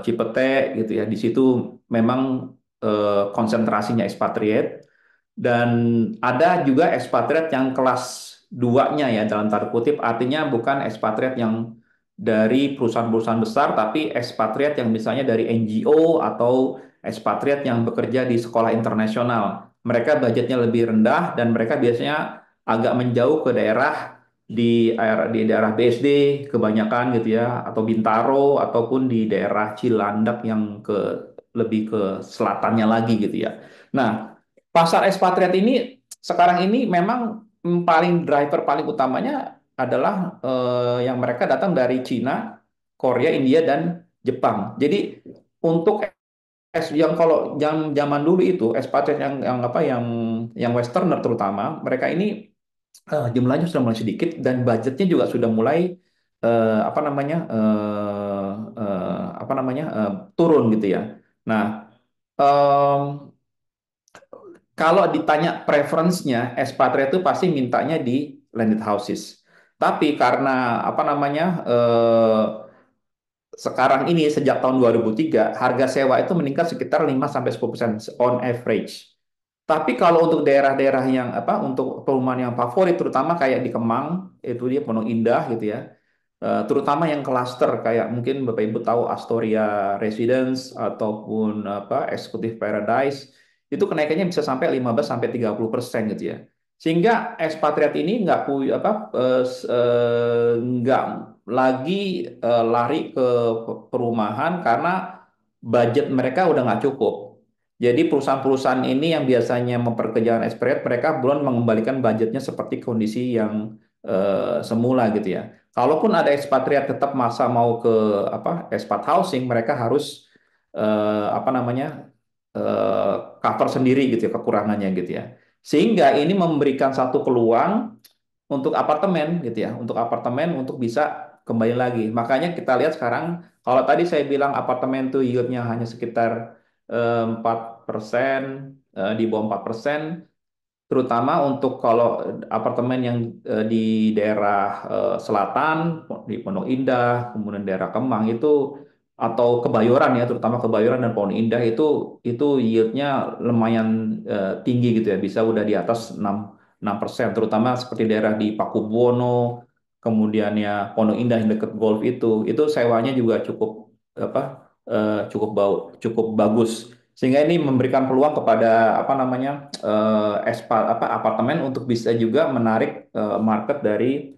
Cipete gitu ya. Di situ memang konsentrasinya ekspatriat dan ada juga ekspatriat yang kelas duanya ya dalam tanda kutip artinya bukan ekspatriat yang dari perusahaan-perusahaan besar tapi ekspatriat yang misalnya dari NGO atau ekspatriat yang bekerja di sekolah internasional. Mereka budgetnya lebih rendah dan mereka biasanya agak menjauh ke daerah BSD kebanyakan gitu ya atau Bintaro ataupun di daerah Cilandak yang lebih ke selatannya lagi gitu ya. Nah, pasar ekspatriat ini sekarang ini memang driver paling utamanya adalah yang mereka datang dari Cina, Korea, India dan Jepang. Jadi untuk yang kalau zaman dulu itu ekspatriat yang westerner terutama mereka ini jumlahnya sudah mulai sedikit dan budgetnya juga sudah mulai apa namanya turun gitu ya. Nah, em, kalau ditanya preference-nya, Espatria itu pasti mintanya di landed houses. Tapi karena apa namanya sekarang ini sejak tahun 2003 harga sewa itu meningkat sekitar 5 sampai 10% on average. Tapi kalau untuk daerah-daerah yang apa untuk perumahan yang favorit terutama kayak di Kemang itu dia Pondok Indah gitu ya. Terutama yang klaster kayak mungkin Bapak Ibu tahu Astoria Residence ataupun apa Executive Paradise itu kenaikannya bisa sampai 15 sampai 30% gitu ya. Sehingga ekspatriat ini nggak nggak lagi lari ke perumahan karena budget mereka udah nggak cukup. Jadi perusahaan-perusahaan ini yang biasanya memperkerjakan expatriat mereka belum mengembalikan budgetnya seperti kondisi yang semula gitu ya. Kalaupun ada ekspatriat tetap masa mau ke apa expat housing, mereka harus apa namanya cover sendiri gitu ya kekurangannya gitu ya. Sehingga ini memberikan satu peluang untuk apartemen gitu ya, untuk apartemen untuk bisa kembali lagi. Makanya kita lihat sekarang kalau tadi saya bilang apartemen tuh yieldnya hanya sekitar 4%, di bawah 4%. Terutama untuk kalau apartemen yang di daerah selatan, di Pondok Indah, kemudian daerah Kemang itu atau Kebayoran ya, terutama Kebayoran dan Pondok Indah itu yieldnya lumayan tinggi gitu ya, bisa udah di atas 6%, terutama seperti daerah di Pakubuwono, kemudian ya Pondok Indah yang dekat Golf itu sewanya juga cukup apa cukup bagus. Sehingga ini memberikan peluang kepada apa namanya apartemen untuk bisa juga menarik market dari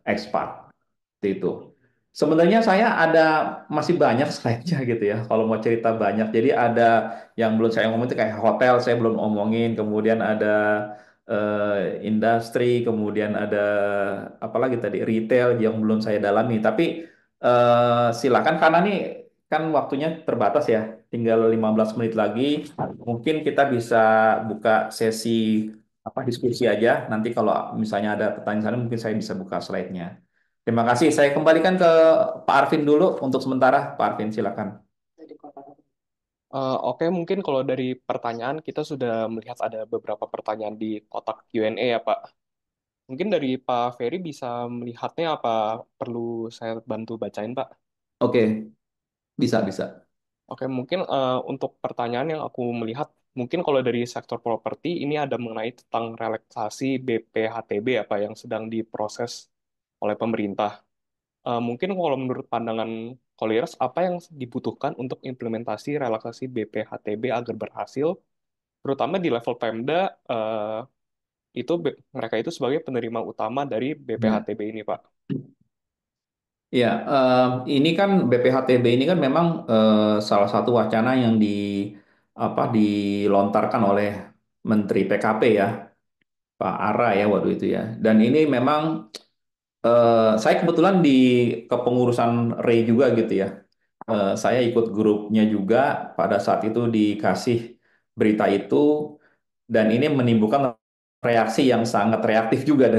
expat seperti itu. Sebenarnya saya ada masih banyak slide-nya gitu ya. Kalau mau cerita banyak, jadi ada yang belum saya ngomongin itu kayak hotel saya belum omongin, kemudian ada industri, kemudian ada apa lagi tadi retail yang belum saya dalami. Tapi silakan karena nih kan waktunya terbatas ya, tinggal 15 menit lagi. Mungkin kita bisa buka sesi apa diskusi aja. Nanti kalau misalnya ada pertanyaan sana, mungkin saya bisa buka slide-nya. Terima kasih. Saya kembalikan ke Pak Arvin dulu untuk sementara. Pak Arvin, silakan. Oke, mungkin kalau dari pertanyaan kita sudah melihat ada beberapa pertanyaan di kotak Q&A ya, Pak. Mungkin dari Pak Ferry bisa melihatnya apa perlu saya bantu bacain, Pak? Oke, bisa, bisa. Oke, mungkin untuk pertanyaan yang aku melihat, mungkin kalau dari sektor properti ini ada mengenai tentang relaksasi BPHTB apa yang sedang diproses oleh pemerintah. Mungkin kalau menurut pandangan Colliers, apa yang dibutuhkan untuk implementasi relaksasi BPHTB agar berhasil, terutama di level Pemda, mereka itu sebagai penerima utama dari Ya. BPHTB ini, Pak. Ya, ini kan BPHTB ini kan memang salah satu wacana yang dilontarkan oleh Menteri PKP ya, Pak Ara ya waktu itu ya. Dan ini memang saya kebetulan di kepengurusan RE juga gitu ya. Saya ikut grupnya juga pada saat itu dikasih berita itu dan ini menimbulkan reaksi yang sangat reaktif juga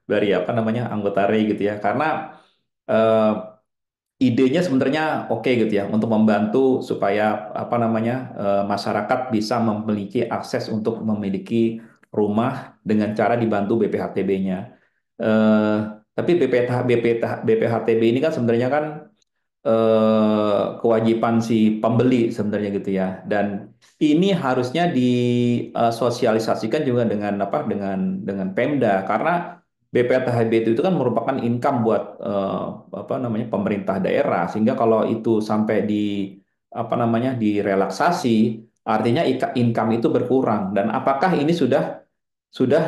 dari apa namanya anggota RE gitu ya. Karena eh, idenya sebenarnya oke gitu ya untuk membantu supaya apa namanya masyarakat bisa memiliki akses untuk memiliki rumah dengan cara dibantu BPHTB-nya. Eh, tapi BPHTB ini kan sebenarnya kan kewajiban si pembeli sebenarnya gitu ya. Dan ini harusnya disosialisasikan juga dengan apa dengan Pemda karena BPHTB itu kan merupakan income buat apa namanya pemerintah daerah sehingga kalau itu sampai di apa namanya direlaksasi artinya income itu berkurang dan apakah ini sudah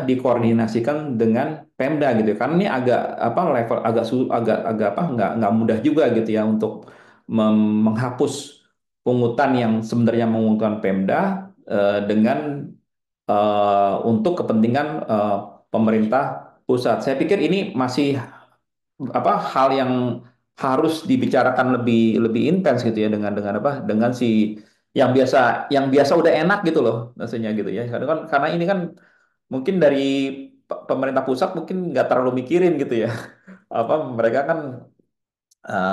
dikoordinasikan dengan Pemda gitu ya. Karena ini agak apa level agak apa nggak mudah juga gitu ya untuk menghapus pungutan yang sebenarnya menguntungkan Pemda dengan untuk kepentingan pemerintah pusat. Saya pikir ini masih apa hal yang harus dibicarakan lebih lebih intens gitu ya dengan apa dengan si yang biasa udah enak gitu loh rasanya gitu ya karena ini kan mungkin dari pemerintah pusat mungkin nggak terlalu mikirin gitu ya. Apa mereka kan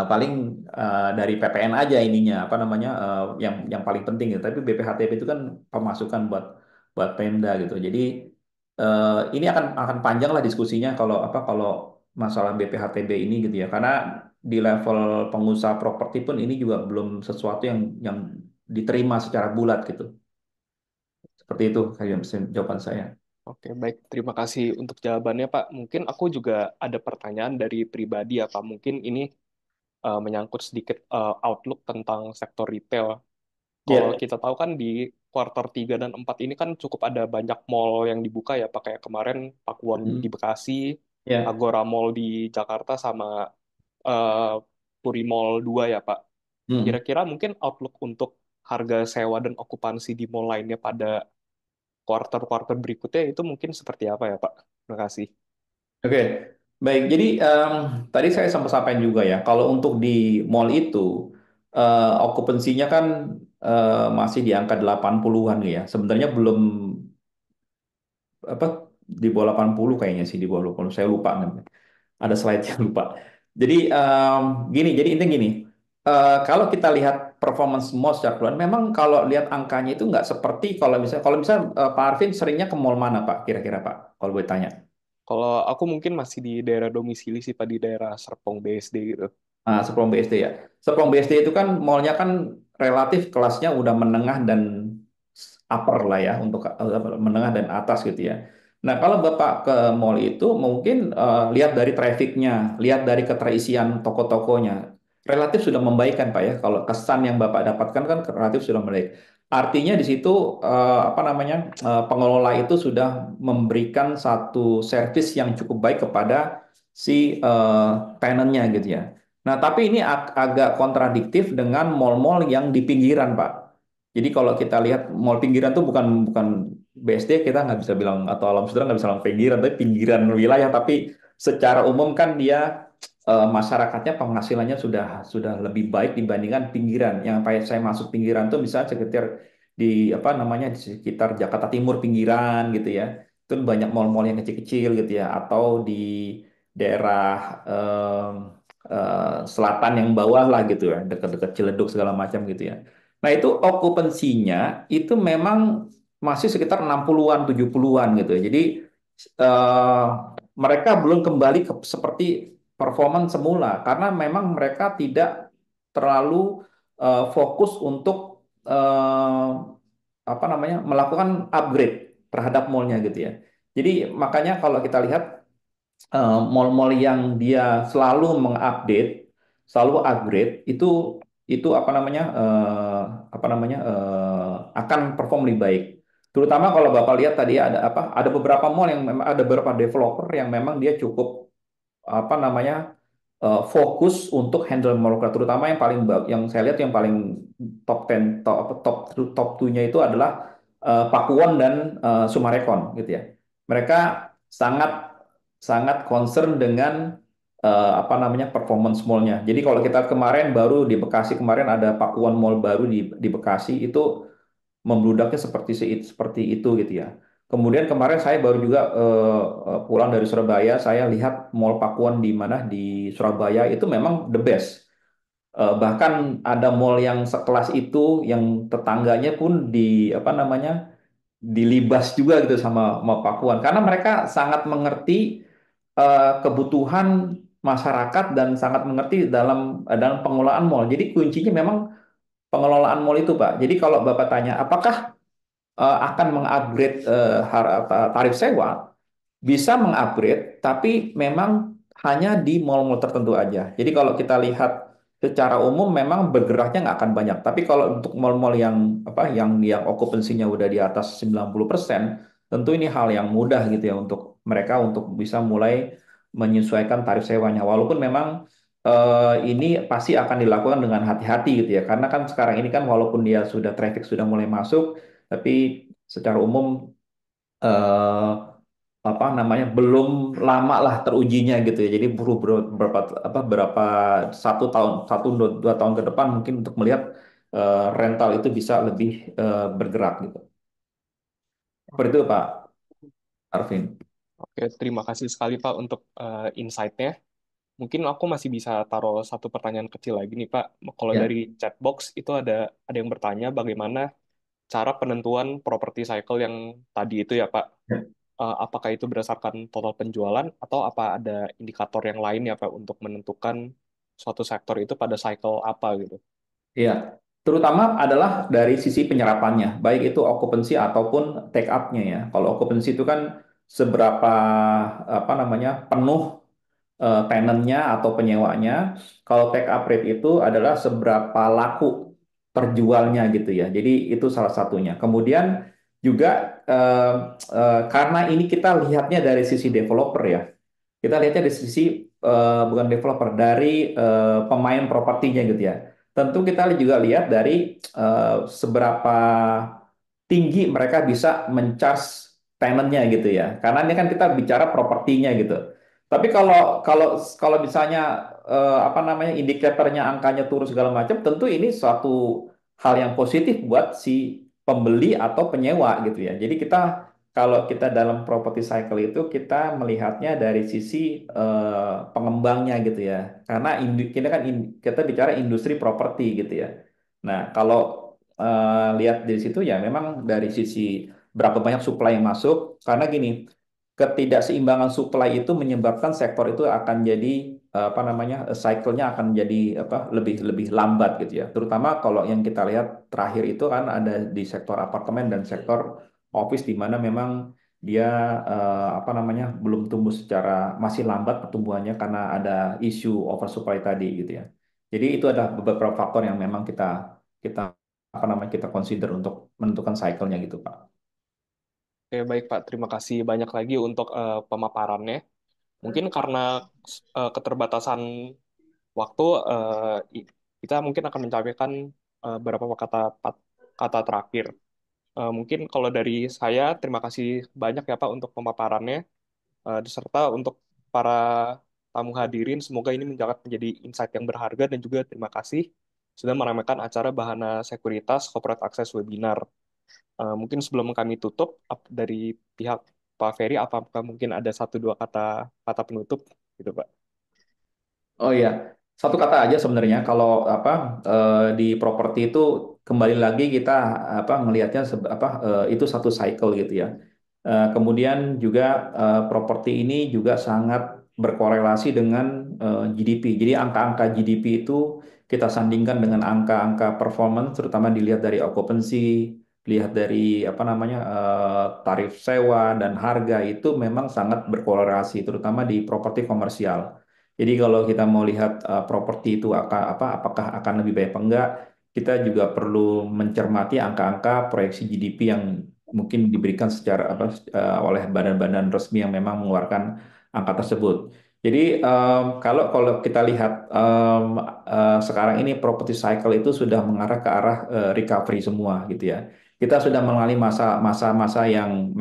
paling dari PPN aja ininya apa namanya yang paling penting gitu. Tapi BPHTB itu kan pemasukan buat buat Pemda gitu. Jadi ini akan panjang lah diskusinya kalau masalah BPHTB ini gitu ya. Karena di level pengusaha properti pun ini juga belum sesuatu yang diterima secara bulat gitu. Seperti itu kayak jawaban saya. Oke, baik. Terima kasih untuk jawabannya, Pak. Mungkin aku juga ada pertanyaan dari pribadi ya, Pak. Mungkin ini menyangkut sedikit outlook tentang sektor retail. Kalau Ya, kita tahu kan di kuartal 3 dan 4 ini kan cukup ada banyak mall yang dibuka ya, Pak. Kayak kemarin Pakuwon di mm, Bekasi, ya. Agora Mall di Jakarta, sama eh, Puri Mall 2 ya, Pak. Mm. Kira-kira mungkin outlook untuk harga sewa dan okupansi di mall lainnya pada kuartal-kuartal berikutnya itu mungkin seperti apa ya, Pak? Terima kasih. Oke, baik. Jadi tadi saya sempat sampaikan juga ya, kalau untuk di mall itu okupansinya kan masih di angka 80-an ya. Sebenarnya belum apa di bawah 80 kayaknya sih di bawah 80. Saya lupa namanya. Ada slide yang lupa. Jadi gini, jadi intinya gini. Kalau kita lihat performance mall secara keseluruhan, memang kalau lihat angkanya itu nggak seperti kalau misalnya Pak Arvin seringnya ke mall mana Pak? Kira-kira Pak? Kalau boleh tanya. Kalau aku mungkin masih di daerah domisili sih, Pak, di daerah Serpong BSD gitu. Nah, Serpong BSD ya. Serpong BSD itu kan mallnya kan relatif kelasnya udah menengah dan upper lah ya untuk menengah dan atas gitu ya. Nah, kalau Bapak ke mall itu mungkin lihat dari trafficnya, lihat dari keterisian toko-tokonya, relatif sudah membaik kan Pak ya. Kalau kesan yang Bapak dapatkan kan relatif sudah membaik. Artinya di situ apa namanya pengelola itu sudah memberikan satu service yang cukup baik kepada si tenantnya gitu ya. Nah, tapi ini agak kontradiktif dengan mall-mall yang di pinggiran, Pak. Jadi kalau kita lihat mall pinggiran tuh bukan bukan BSD kita nggak bisa bilang atau Alam Sutera nggak bisa bilang pinggiran, tapi pinggiran wilayah. Tapi secara umum kan dia masyarakatnya penghasilannya sudah lebih baik dibandingkan pinggiran. Yang kayak saya masuk pinggiran tuh misalnya sekitar di apa namanya di sekitar Jakarta Timur pinggiran gitu ya. Itu banyak mall-mall yang kecil-kecil gitu ya. Atau di daerah selatan yang bawah lah gitu ya, dekat-dekat Ciledug segala macam gitu ya. Nah, itu okupansinya itu memang masih sekitar 60-an, 70-an gitu ya. Jadi eh, mereka belum kembali ke seperti performan semula karena memang mereka tidak terlalu fokus untuk apa namanya melakukan upgrade terhadap mallnya gitu ya. Jadi makanya kalau kita lihat mall-mall yang dia selalu mengupdate, selalu upgrade itu akan perform lebih baik. Terutama kalau Bapak lihat tadi ada apa? Ada beberapa mall yang memang ada beberapa developer yang memang dia cukup apa namanya fokus untuk handle Mallorca, terutama yang saya lihat yang paling top 10 top 2-nya itu adalah Pakuwon dan Sumarekon gitu ya. Mereka sangat sangat concern dengan apa namanya performance mall-nya. Jadi kalau kita kemarin baru di Bekasi kemarin ada Pakuwon Mall baru di Bekasi itu membludaknya seperti itu gitu ya. Kemudian kemarin saya baru juga pulang dari Surabaya, saya lihat Mall Pakuan di mana di Surabaya itu memang the best. Bahkan ada mall yang sekelas itu yang tetangganya pun di apa namanya dilibas juga gitu sama Pakuan karena mereka sangat mengerti kebutuhan masyarakat dan sangat mengerti dalam pengelolaan mall. Jadi kuncinya memang pengelolaan mall itu, Pak. Jadi kalau Bapak tanya, apakah akan mengupgrade tarif sewa, bisa mengupgrade, tapi memang hanya di mall-mall tertentu aja. Jadi kalau kita lihat secara umum memang bergeraknya nggak akan banyak. Tapi kalau untuk mall-mall yang okupansinya udah di atas 90%, tentu ini hal yang mudah gitu ya untuk mereka untuk bisa mulai menyesuaikan tarif sewanya. Walaupun memang ini pasti akan dilakukan dengan hati-hati gitu ya. Karena kan sekarang ini kan walaupun dia sudah traffic sudah mulai masuk, tapi secara umum eh, apa namanya belum lama lah terujinya gitu ya. Jadi perlu berapa 1 tahun 1 2 tahun ke depan mungkin untuk melihat rental itu bisa lebih bergerak gitu. Seperti itu Pak Arvin. Oke, terima kasih sekali Pak untuk insight-nya. Mungkin aku masih bisa taruh satu pertanyaan kecil lagi nih Pak. Kalau dari Ya. chatbox itu ada yang bertanya bagaimana cara penentuan property cycle yang tadi itu ya Pak. Apakah itu berdasarkan total penjualan atau apa ada indikator yang lain ya Pak untuk menentukan suatu sektor itu pada cycle apa gitu. Iya, terutama adalah dari sisi penyerapannya, baik itu occupancy ataupun take up-nya ya. Kalau occupancy itu kan seberapa apa namanya penuh tenannya atau penyewanya. Kalau take up rate itu adalah seberapa laku terjualnya gitu ya. Jadi itu salah satunya. Kemudian juga eh, karena ini kita lihatnya dari sisi developer ya. Kita lihatnya dari sisi bukan developer, dari pemain propertinya gitu ya. Tentu kita juga lihat dari seberapa tinggi mereka bisa mencharge tenantnya gitu ya. Karena ini kan kita bicara propertinya gitu. Tapi kalau kalau kalau misalnya apa namanya indikatornya angkanya turun segala macam, tentu ini suatu hal yang positif buat si pembeli atau penyewa gitu ya. Jadi kita kalau kita dalam property cycle itu kita melihatnya dari sisi pengembangnya gitu ya. Karena kita kan kita bicara industri properti gitu ya. Nah, kalau lihat dari situ ya memang dari sisi berapa banyak supply yang masuk karena gini, ketidakseimbangan supply itu menyebabkan sektor itu akan jadi apa namanya cycle-nya akan jadi apa lebih lebih lambat gitu ya. Terutama kalau yang kita lihat terakhir itu kan ada di sektor apartemen dan sektor office di mana memang dia apa namanya belum tumbuh secara masih lambat pertumbuhannya karena ada isu oversupply tadi gitu ya. Jadi itu ada beberapa faktor yang memang kita kita apa namanya kita consider untuk menentukan cycle-nya gitu Pak. Oke, baik Pak. Terima kasih banyak lagi untuk pemaparannya. Mungkin karena keterbatasan waktu, kita mungkin akan mencapai beberapa kata terakhir. Mungkin kalau dari saya, terima kasih banyak ya Pak untuk pemaparannya, serta untuk para tamu hadirin. Semoga ini menjadi insight yang berharga dan juga terima kasih sudah meramaikan acara Bahana Sekuritas Corporate Access Webinar. Mungkin sebelum kami tutup, dari pihak Pak Ferry, apakah mungkin ada satu dua kata kata penutup gitu Pak? Oh iya, satu kata aja sebenarnya kalau apa di properti itu kembali lagi kita apa melihatnya itu satu cycle gitu ya. Kemudian juga properti ini juga sangat berkorelasi dengan GDP. Jadi angka-angka GDP itu kita sandingkan dengan angka-angka performance, terutama dilihat dari occupancy, lihat dari apa namanya tarif sewa dan harga itu memang sangat berkorelasi, terutama di properti komersial. Jadi kalau kita mau lihat properti itu apakah akan lebih baik apa enggak, kita juga perlu mencermati angka-angka proyeksi GDP yang mungkin diberikan secara oleh badan-badan resmi yang memang mengeluarkan angka tersebut. Jadi kalau kalau kita lihat sekarang ini property cycle itu sudah mengarah ke arah recovery semua gitu ya. Kita sudah mengalami masa-masa yang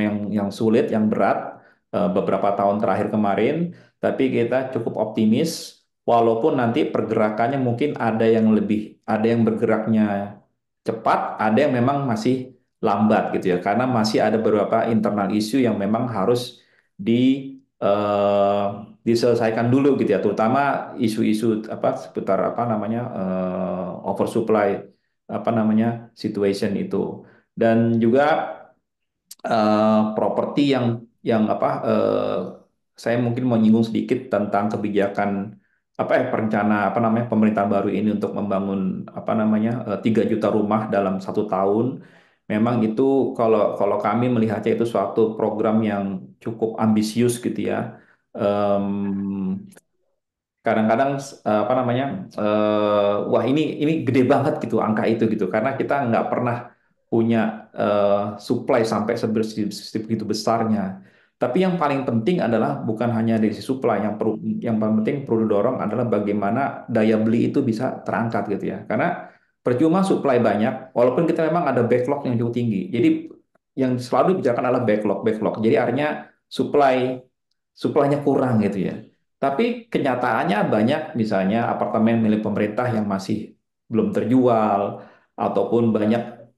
sulit, yang berat beberapa tahun terakhir kemarin, tapi kita cukup optimis walaupun nanti pergerakannya mungkin ada yang bergeraknya cepat, ada yang memang masih lambat gitu ya, karena masih ada beberapa internal issue yang memang harus di eh, diselesaikan dulu gitu ya, terutama isu-isu apa seputar apa namanya oversupply apa namanya situation itu, dan juga properti yang saya mungkin mau nyinggung sedikit tentang kebijakan perencana apa namanya pemerintah baru ini untuk membangun 3 juta rumah dalam 1 tahun. Memang itu kalau kalau kami melihatnya itu suatu program yang cukup ambisius gitu ya. Em, Kadang-kadang apa namanya wah ini gede banget gitu angka itu gitu karena kita nggak pernah punya supply sampai sebegitu besarnya. Tapi yang paling penting adalah bukan hanya dari sisi supply, yang paling penting perlu dorong adalah bagaimana daya beli itu bisa terangkat gitu ya. Karena percuma supply banyak, walaupun kita memang ada backlog yang cukup tinggi. Jadi yang selalu dibicarakan adalah backlog. Jadi artinya supply-nya kurang gitu ya. Tapi kenyataannya banyak misalnya apartemen milik pemerintah yang masih belum terjual ataupun banyak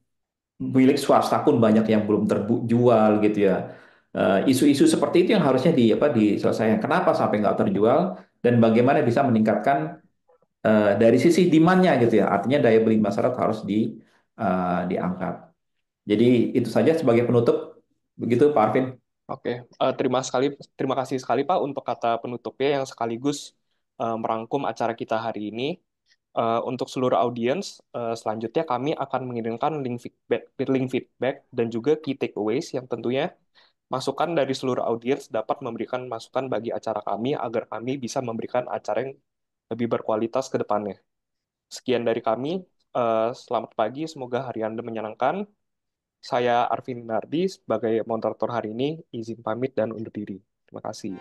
milik swasta pun banyak yang belum terjual gitu ya. Isu-isu seperti itu yang harusnya diselesaikan. Kenapa sampai nggak terjual dan bagaimana bisa meningkatkan dari sisi demand-nya gitu ya. Artinya daya beli masyarakat harus diangkat. Jadi itu saja sebagai penutup. Begitu Pak Arvin. Oke, terima kasih sekali Pak untuk kata penutupnya yang sekaligus merangkum acara kita hari ini. Untuk seluruh audiens, selanjutnya kami akan mengirimkan link feedback dan juga key takeaways yang tentunya masukan dari seluruh audiens dapat memberikan masukan bagi acara kami agar kami bisa memberikan acara yang lebih berkualitas ke depannya. Sekian dari kami. Selamat pagi, semoga hari Anda menyenangkan. Saya Arvin Nardi sebagai moderator hari ini, izin pamit dan undur diri. Terima kasih.